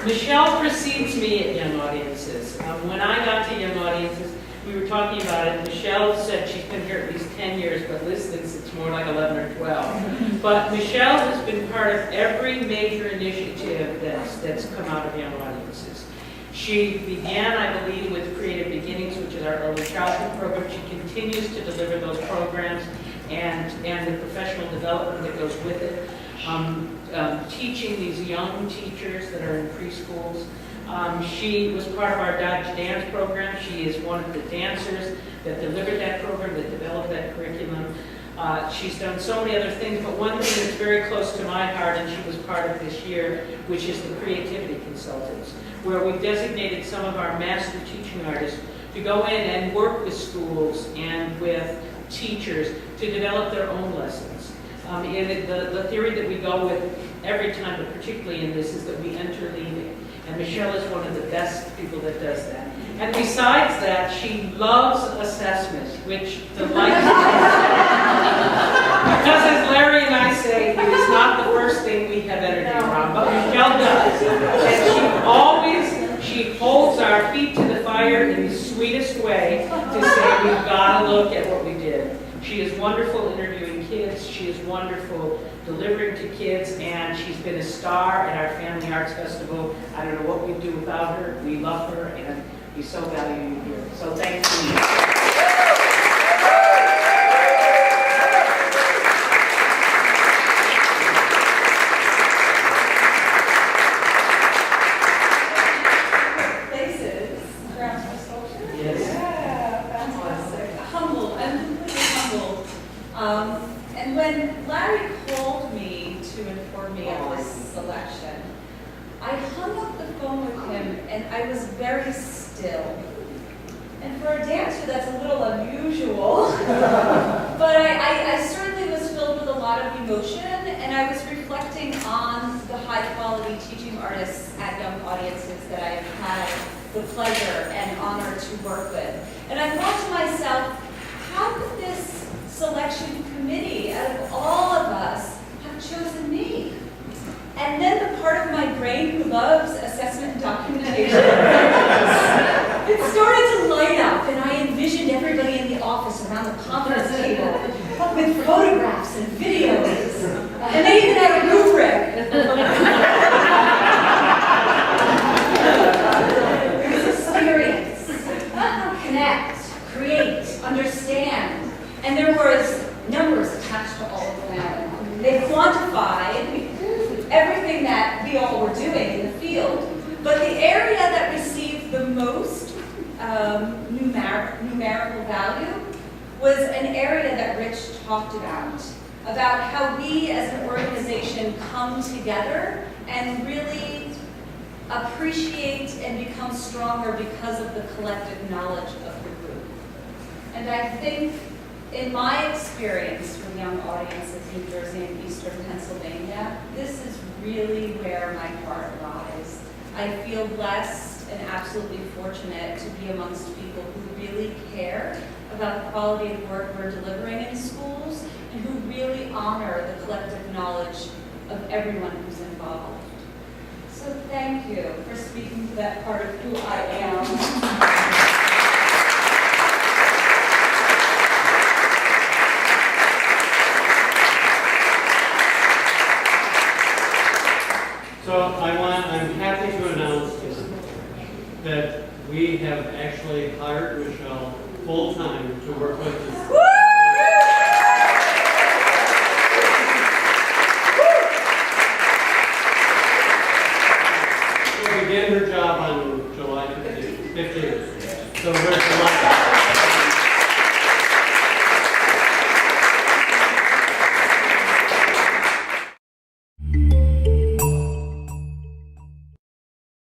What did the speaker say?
Michele precedes me at Young Audiences. When I got to Young Audiences, we were talking about it. Michele said she's been here at least 10 years, but Liz thinks it's more like 11 or 12. But Michele has been part of every major initiative that's come out of Young Audiences. She began, I believe, with Creative Beginnings, which is our early childhood program. She continues to deliver those programs and the professional development that goes with it. Teaching these young teachers that are in preschools. She was part of our Dodge Dance program. She is one of the dancers that delivered that program, that developed that curriculum. She's done so many other things, but one thing that's very close to my heart, and she was part of this year, which is the Creativity Consultants, where we've designated some of our master teaching artists to go in and work with schools and with teachers to develop their own lessons. The theory that we go with every time, but particularly in this, is that we enter leaving. And Michele is one of the best people that does that. And besides that, she loves assessment, which delights me. Because as Larry and I say, it is not the first thing we have energy around, but Michele does. And she holds our feet to the fire in the sweetest way to say, we've got to look at what we did. She is wonderful interviewing kids. She is wonderful delivering to kids, and she's been a star at our Family Arts Festival. I don't know what we'd do without her. We love her, and we so value you here. So thank you. And when Larry called me to inform me of this selection, I hung up the phone with him and I was very still. And for a dancer, that's a little unusual. But I certainly was filled with a lot of emotion, and I was reflecting on the high-quality teaching artists at Young Audiences that I have had the pleasure and honor to work with. And I thought to myself, how could this selection committee, out of all of us, have chosen me? And then the part of my brain who loves assessment and documentation, it started to light up, and I envisioned everybody in the office around the conference table with photographs and videos, and they even had a rubric. It was experience, connect, create, understand. And there was numbers attached to all of them. They quantified everything that we all were doing in the field. But the area that received the most numerical value was an area that Rich talked about how we as an organization come together and really appreciate and become stronger because of the collective knowledge of the group. And I think, in my experience with Young Audiences in New Jersey and Eastern Pennsylvania, this is really where my heart lies. I feel blessed and absolutely fortunate to be amongst people who really care about the quality of work we're delivering in schools and who really honor the collective knowledge of everyone who's involved. So thank you for speaking to that part of who I am. So I'm happy to announce that we have actually hired Michele full-time to work with us. She'll begin her job on July 15th. So we're